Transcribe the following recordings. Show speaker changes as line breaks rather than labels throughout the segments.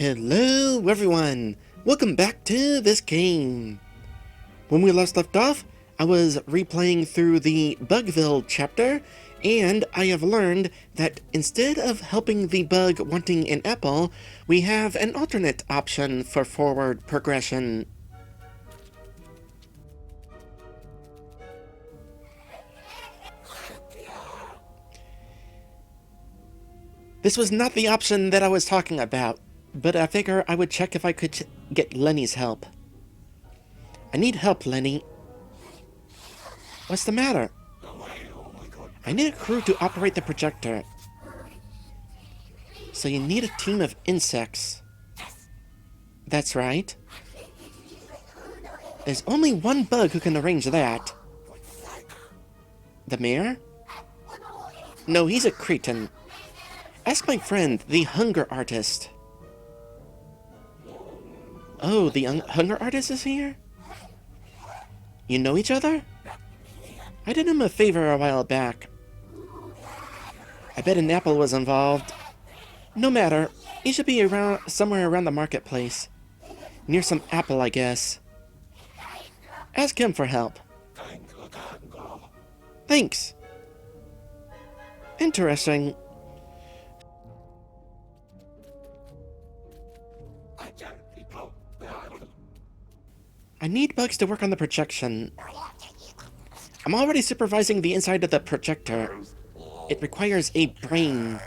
Hello everyone! Welcome back to this game! When we last left off, I was replaying through the Bugville chapter, and I have learned that instead of helping the bug wanting an apple, we have an alternate option for forward progression. This was not the option that I was talking about, but I figure I would check if I could get Lenny's help. I need help, Lenny. What's the matter? I need a crew to operate the projector. So you need a team of insects. That's right. There's only one bug who can arrange that. The mayor? No, he's a cretin. Ask my friend, the hunger artist. Oh, the hunger artist is here? You know each other? I did him a favor a while back. I bet an apple was involved. No matter, he should be around somewhere around the marketplace. Near some apple, I guess. Ask him for help. Thanks. Interesting. I need bugs to work on the projection. I'm already supervising the inside of the projector. It requires a brain.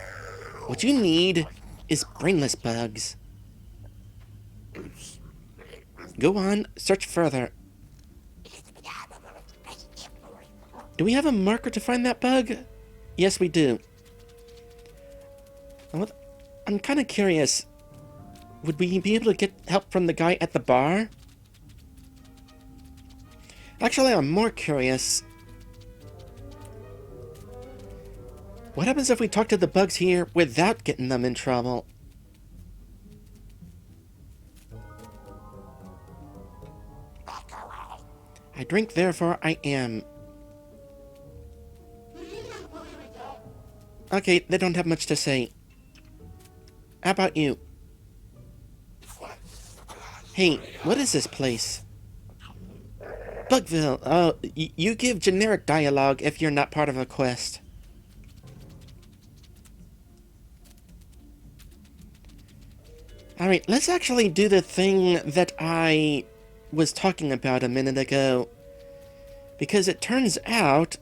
What you need is brainless bugs. Go on, search further. Do we have a marker to find that bug? Yes, we do. I'm kind of curious. Would we be able to get help from the guy at the bar? Actually, I'm more curious. What happens if we talk to the bugs here without getting them in trouble? I drink, therefore I am. Okay, they don't have much to say. How about you? Hey, what is this place? Bugville. Oh, you give generic dialogue if you're not part of a quest. Alright, let's actually do the thing that I was talking about a minute ago. Because it turns out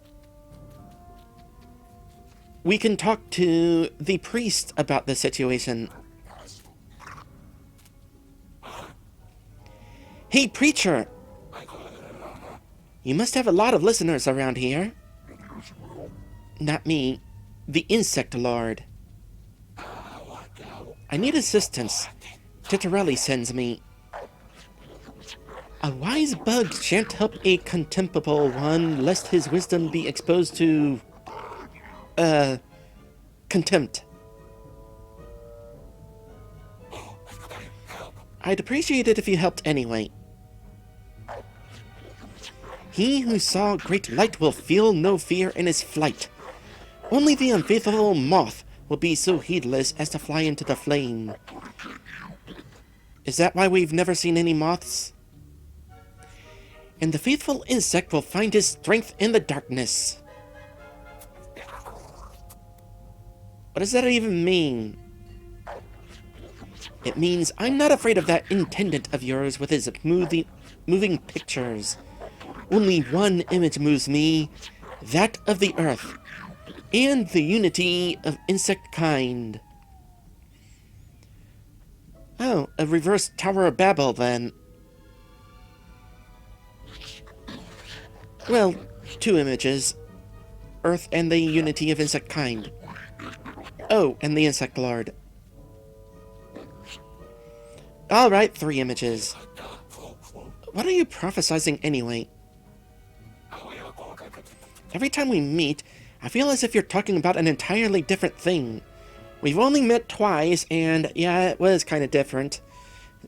we can talk to the priest about the situation. Hey, preacher! You must have a lot of listeners around here. Not me. The insect lord. I need assistance. Titorelli sends me. A wise bug shan't help a contemptible one, lest his wisdom be exposed to... contempt. I'd appreciate it if you helped anyway. He who saw great light will feel no fear in his flight. Only the unfaithful moth will be so heedless as to fly into the flame. Is that why we've never seen any moths? And the faithful insect will find his strength in the darkness. What does that even mean? It means I'm not afraid of that intendant of yours with his moving pictures. Only one image moves me, that of the earth, and the unity of insect kind. Oh, a reverse Tower of Babel, then. Well, two images. Earth and the unity of insect kind. Oh, and the insect lord. Alright, three images. What are you prophesizing anyway? Every time we meet, I feel as if you're talking about an entirely different thing. We've only met twice, and yeah, it was kind of different.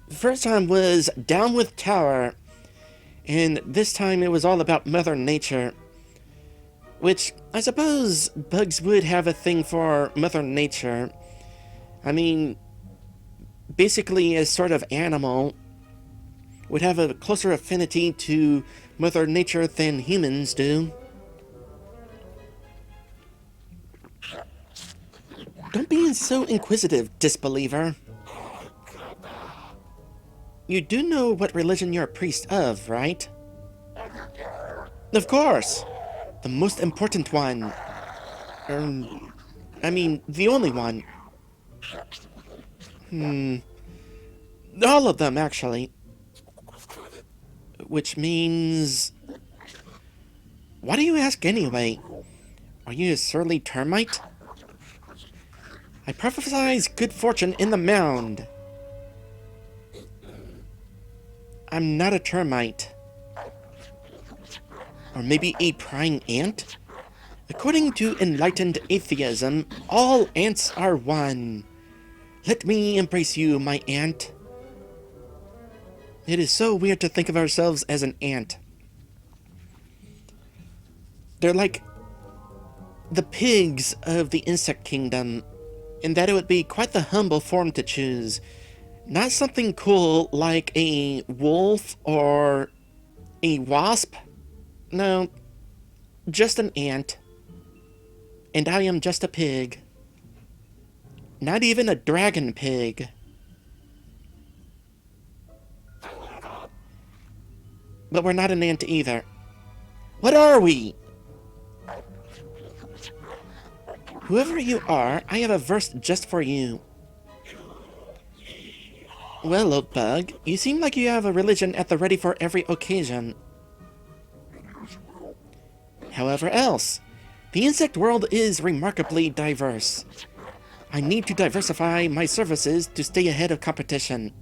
The first time was Down with Tower, and this time it was all about Mother Nature. Which, I suppose bugs would have a thing for Mother Nature. I mean, basically a sort of animal, would have a closer affinity to Mother Nature than humans do. Don't be so inquisitive, disbeliever. You do know what religion you're a priest of, right? Of course! The most important one. I mean, the only one. All of them, actually. Which means... Why do you ask anyway? Are you a surly termite? I prophesize good fortune in the mound. I'm not a termite. Or maybe a prying ant? According to enlightened atheism, all ants are one. Let me embrace you, my ant. It is so weird to think of ourselves as an ant. They're like the pigs of the insect kingdom, in that it would be quite the humble form to choose. Not something cool like a wolf or a wasp. No, just an ant. And I am just a pig. Not even a dragon pig. But we're not an ant either. What are we? Whoever you are, I have a verse just for you. Well, old bug, you seem like you have a religion at the ready for every occasion. However else, the insect world is remarkably diverse. I need to diversify my services to stay ahead of competition.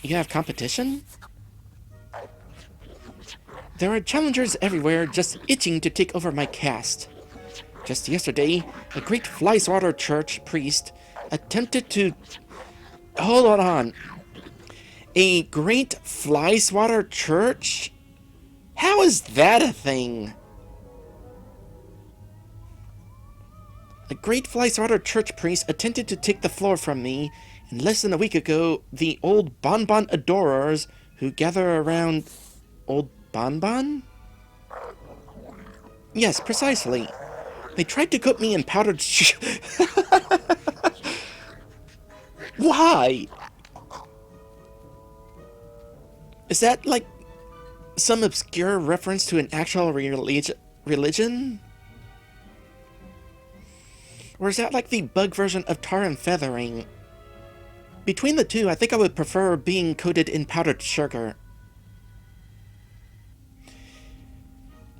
You have competition? There are challengers everywhere just itching to take over my caste. Just yesterday, a great fly-swatter church priest attempted to... Hold on. A great fly-swatter church? How is that a thing? A great fly-swatter church priest attempted to take the floor from me, and less than a week ago, the old bonbon adorers who gather around... Old bonbon? Yes, precisely. They tried to coat me in powdered Why? Is that, like, some obscure reference to an actual religion? Or is that like the bug version of tar and feathering? Between the two, I think I would prefer being coated in powdered sugar.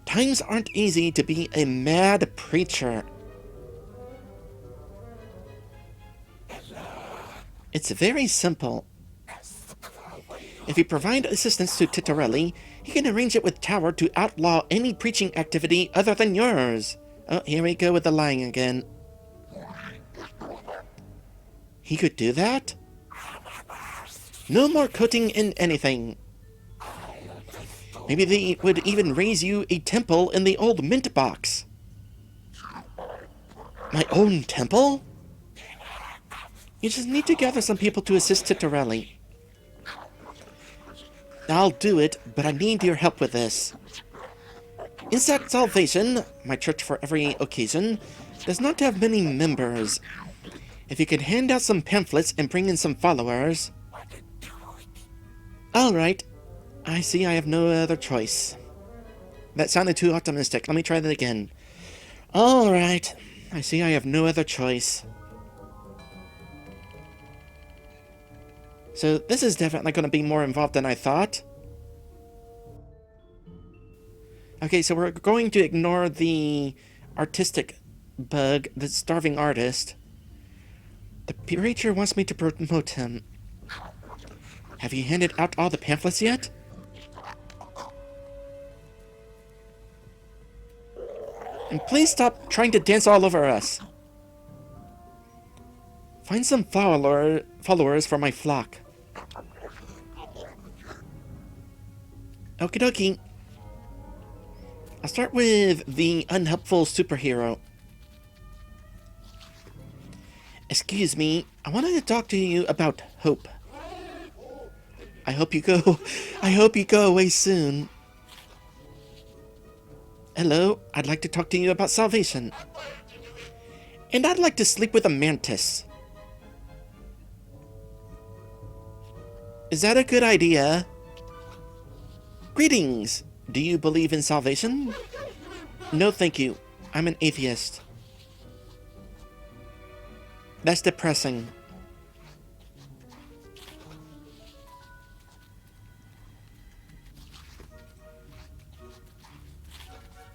Times aren't easy to be a mad preacher. It's very simple. If you provide assistance to Titorelli, he can arrange it with Tower to outlaw any preaching activity other than yours. Oh, here we go with the lying again. He could do that? No more coating in anything. Maybe they would even raise you a temple in the old mint box. My own temple? You just need to gather some people to assist Titorelli. I'll do it, but I need your help with this. Insect Salvation, my church for every occasion, does not have many members. If you could hand out some pamphlets and bring in some followers... Alright. I see I have no other choice. That sounded too optimistic. Let me try that again. Alright. I see I have no other choice. So this is definitely going to be more involved than I thought. Okay, so we're going to ignore the artistic bug, the starving artist. The preacher wants me to promote him. Have you handed out all the pamphlets yet? And please stop trying to dance all over us. Find some followers for my flock. Okie dokie. I'll start with the unhelpful superhero. Excuse me, I wanted to talk to you about hope. I hope you go away soon. Hello, I'd like to talk to you about salvation. And I'd like to sleep with a mantis. Is that a good idea? Greetings! Do you believe in salvation? No, thank you. I'm an atheist. That's depressing.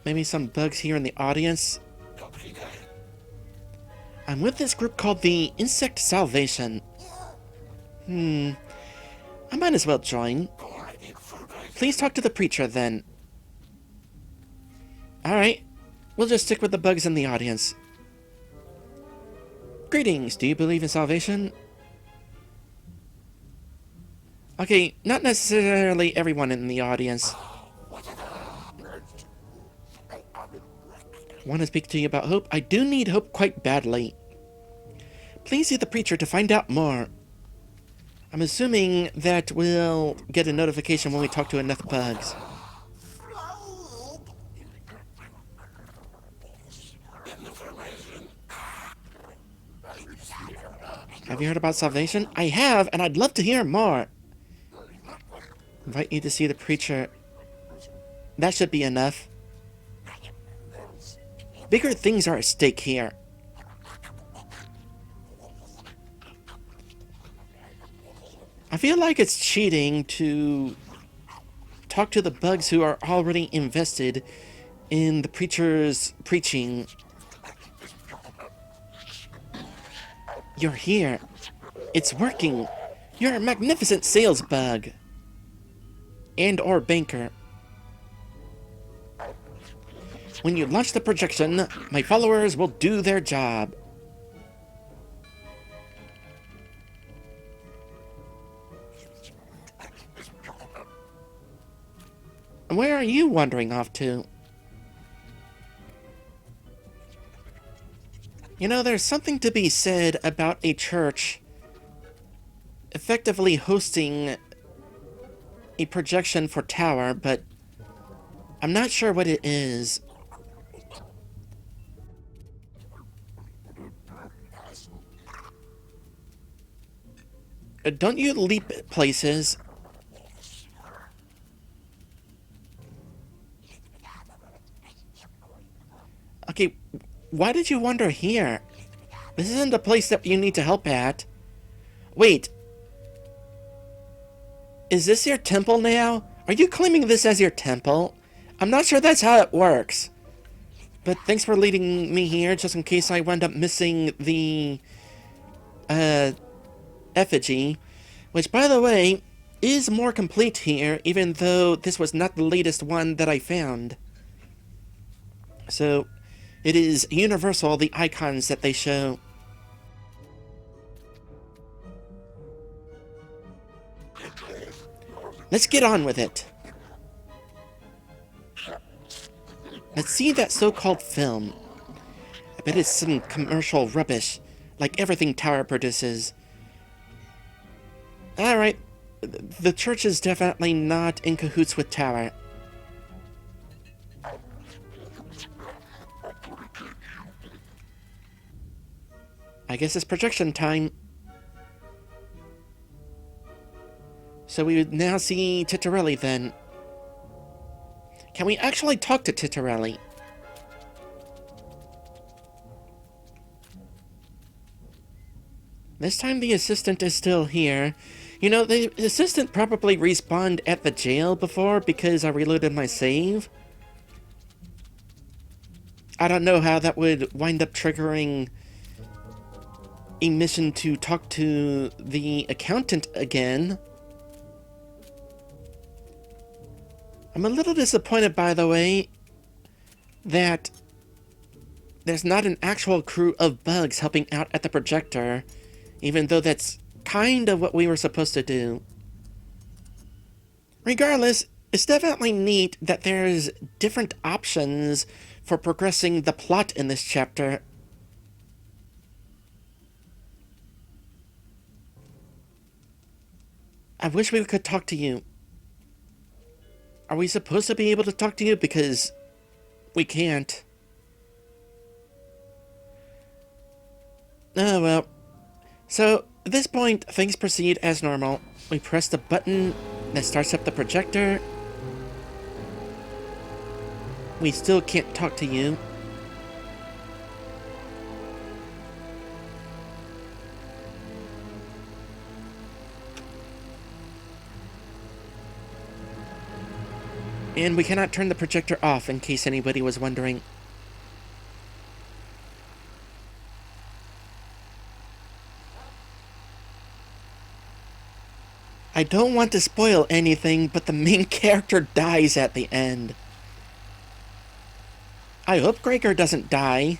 Maybe some bugs here in the audience. I'm with this group called the Insect Salvation. I might as well join. Please talk to the preacher then. Alright, we'll just stick with the bugs in the audience. Greetings, do you believe in salvation? Okay, not necessarily everyone in the audience. Want to speak to you about hope? I do need hope quite badly. Please see the preacher to find out more. I'm assuming that we'll get a notification when we talk to enough bugs. Have you heard about salvation? I have, and I'd love to hear more. Invite you to see the preacher. That should be enough. Bigger things are at stake here. I feel like it's cheating to talk to the bugs who are already invested in the preacher's preaching. You're here. It's working. You're a magnificent sales bug. And or banker. When you launch the projection, my followers will do their job. Where are you wandering off to? You know, there's something to be said about a church effectively hosting a projection for Tower, but I'm not sure what it is. Don't you leap places? Okay, why did you wander here? This isn't a place that you need to help at. Wait. Is this your temple now? Are you claiming this as your temple? I'm not sure that's how it works. But thanks for leading me here, just in case I wind up missing the effigy, which, by the way, is more complete here, even though this was not the latest one that I found. So, it is universal, the icons that they show. Let's get on with it. Let's see that so-called film. I bet it's some commercial rubbish, like everything Tower produces. Alright, the church is definitely not in cahoots with Tower. I guess it's projection time. So we would now see Titorelli then. Can we actually talk to Titorelli? This time the assistant is still here. You know, the assistant probably respawned at the jail before because I reloaded my save. I don't know how that would wind up triggering a mission to talk to the accountant again. I'm a little disappointed, by the way, that there's not an actual crew of bugs helping out at the projector, even though that's kind of what we were supposed to do. Regardless, it's definitely neat that there's different options for progressing the plot in this chapter. I wish we could talk to you. Are we supposed to be able to talk to you? Because we can't. Oh, well. So, at this point, things proceed as normal. We press the button that starts up the projector. We still can't talk to you. And we cannot turn the projector off, in case anybody was wondering. I don't want to spoil anything, but the main character dies at the end. I hope Gregor doesn't die.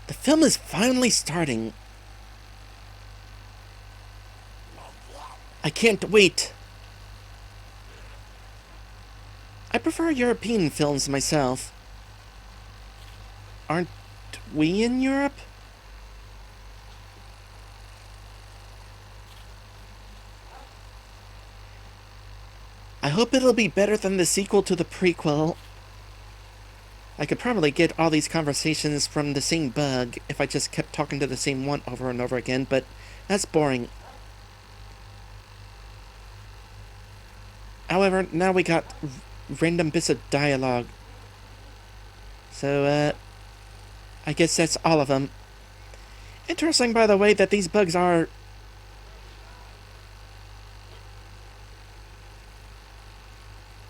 The film is finally starting. I can't wait. I prefer European films myself. Aren't we in Europe? I hope it'll be better than the sequel to the prequel. I could probably get all these conversations from the same bug if I just kept talking to the same one over and over again, but that's boring. However, now we got random bits of dialogue. So, I guess that's all of them. Interesting, by the way, that these bugs are...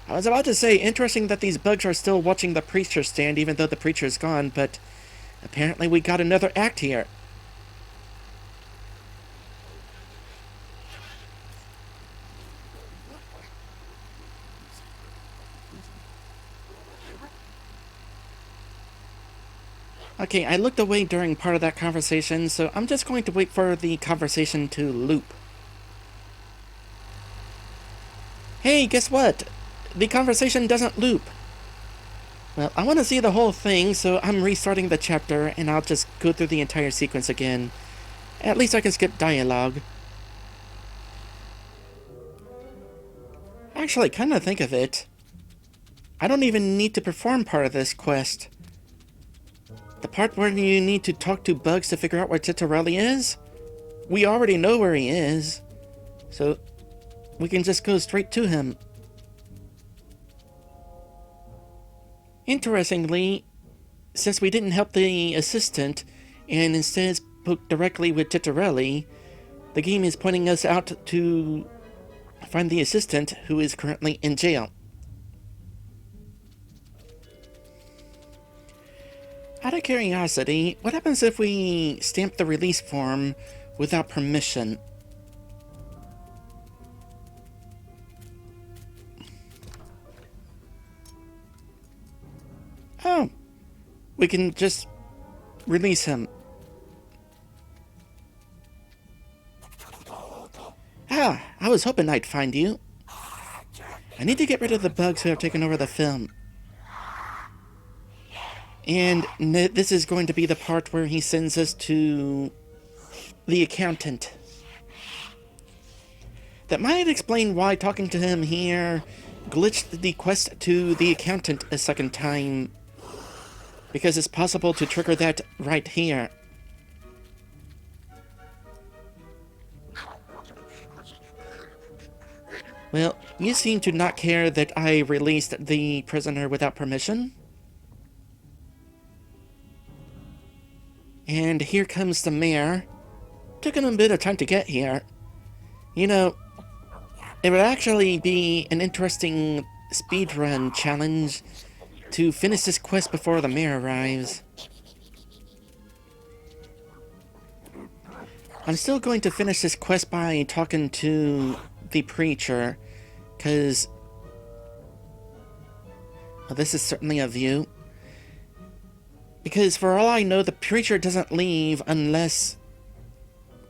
I was about to say, interesting that these bugs are still watching the preacher stand even though the preacher's gone, but apparently we got another act here. Okay, I looked away during part of that conversation, so I'm just going to wait for the conversation to loop. Hey, guess what? The conversation doesn't loop. Well, I want to see the whole thing, so I'm restarting the chapter, and I'll just go through the entire sequence again. At least I can skip dialogue. Actually, come to think of it, I don't even need to perform part of this quest. The part where you need to talk to bugs to figure out where Titorelli is? We already know where he is, so we can just go straight to him. Interestingly, since we didn't help the assistant, and instead spoke directly with Titorelli, the game is pointing us out to find the assistant, who is currently in jail. Out of curiosity, what happens if we stamp the release form without permission? Oh, we can just release him. Ah, I was hoping I'd find you. I need to get rid of the bugs who have taken over the film. And this is going to be the part where he sends us to the accountant. That might explain why talking to him here glitched the quest to the accountant a second time. Because it's possible to trigger that right here. Well, you seem to not care that I released the prisoner without permission. And here comes the mayor. Took him a bit of time to get here. You know, it would actually be an interesting speedrun challenge to finish this quest before the mayor arrives. I'm still going to finish this quest by talking to the preacher, because well, this is certainly a view. Because for all I know, the preacher doesn't leave unless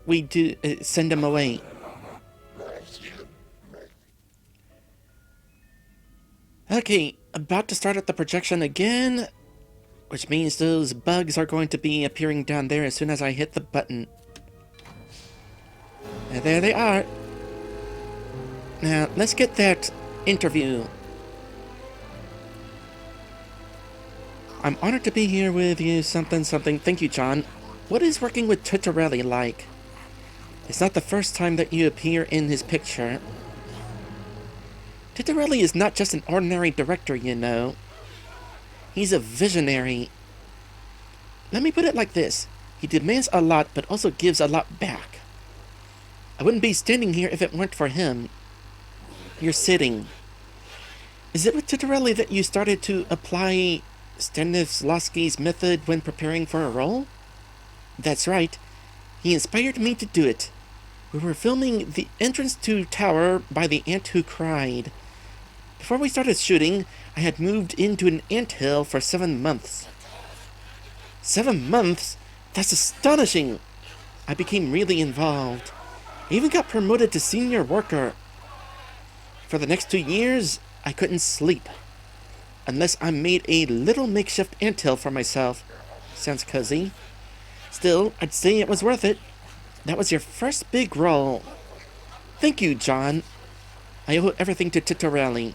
we do send him away. Okay, about to start at the projection again, which means those bugs are going to be appearing down there as soon as I hit the button. And there they are. Now, let's get that interview. I'm honored to be here with you, something. Thank you, John. What is working with Titorelli like? It's not the first time that you appear in his picture. Titorelli is not just an ordinary director, you know. He's a visionary. Let me put it like this. He demands a lot, but also gives a lot back. I wouldn't be standing here if it weren't for him. You're sitting. Is it with Titorelli that you started to apply Stanislavski's method when preparing for a role? That's right. He inspired me to do it. We were filming The Entrance to Tower by the Ant Who Cried. Before we started shooting, I had moved into an anthill for 7 months. 7 months? That's astonishing! I became really involved. I even got promoted to senior worker. For the next 2 years, I couldn't sleep. Unless I made a little makeshift anthill for myself. Sounds cozy. Still, I'd say it was worth it. That was your first big role. Thank you, John. I owe everything to Titorelli.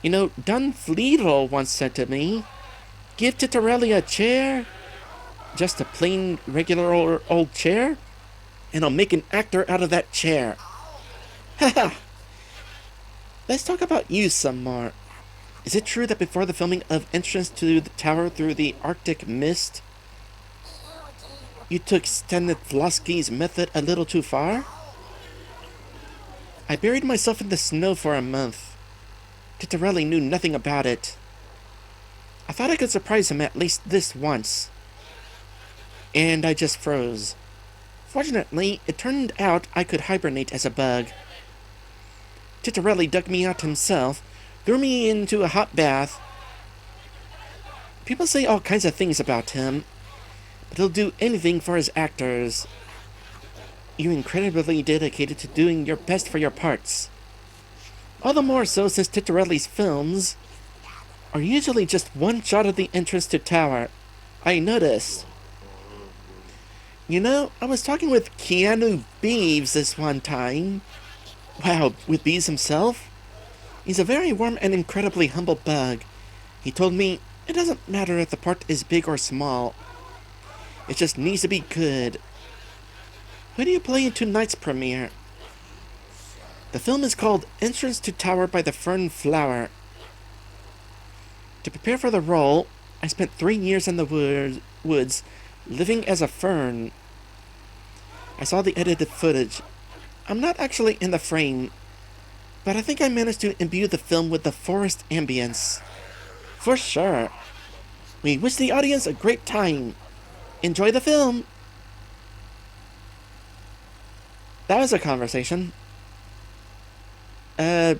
You know, Don Fleetle once said to me, give Titorelli a chair, just a plain, regular old chair, and I'll make an actor out of that chair. Haha! Let's talk about you some more. Is it true that before the filming of Entrance to the Tower Through the Arctic Mist, you took Stanislavski's method a little too far? I buried myself in the snow for a month. Titorelli knew nothing about it. I thought I could surprise him at least this once. And I just froze. Fortunately, it turned out I could hibernate as a bug. Titorelli dug me out himself, threw me into a hot bath. People say all kinds of things about him, but he'll do anything for his actors. You're incredibly dedicated to doing your best for your parts. All the more so since Titorelli's films are usually just one shot of the entrance to tower. I noticed. You know, I was talking with Keanu Beeves this one time. Wow, with Beeves himself? He's a very warm and incredibly humble bug. He told me it doesn't matter if the part is big or small. It just needs to be good. Who do you play in tonight's premiere? The film is called Entrance to Tower by the Fern Flower. To prepare for the role, I spent 3 years in the woods, living as a fern. I saw the edited footage. I'm not actually in the frame, but I think I managed to imbue the film with the forest ambience. For sure. We wish the audience a great time. Enjoy the film. That was a conversation. I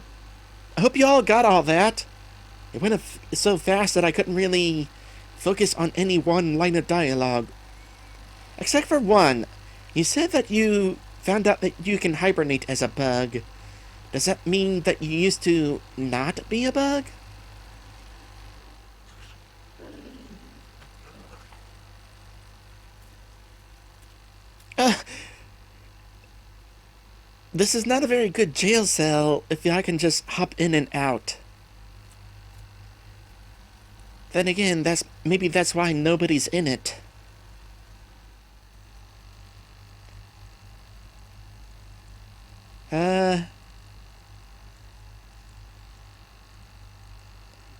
hope you all got all that. It went so fast that I couldn't really focus on any one line of dialogue. Except for one. You said that you found out that you can hibernate as a bug. Does that mean that you used to not be a bug? This is not a very good jail cell if I can just hop in and out. Then again, maybe that's why nobody's in it.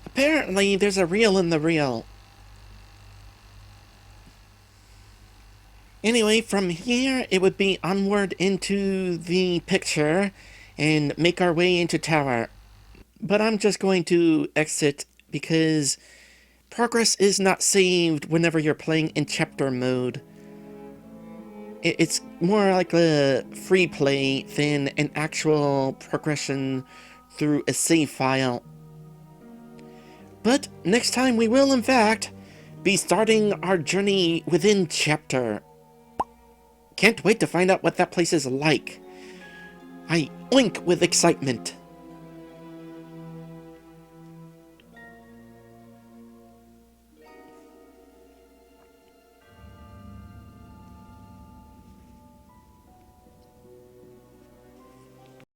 Apparently there's a reel in the reel. Anyway, from here, it would be onward into the picture and make our way into tower. But I'm just going to exit because progress is not saved whenever you're playing in chapter mode. It's more like a free play than an actual progression through a save file. But next time we will, in fact, be starting our journey within chapter. Can't wait to find out what that place is like. I oink with excitement.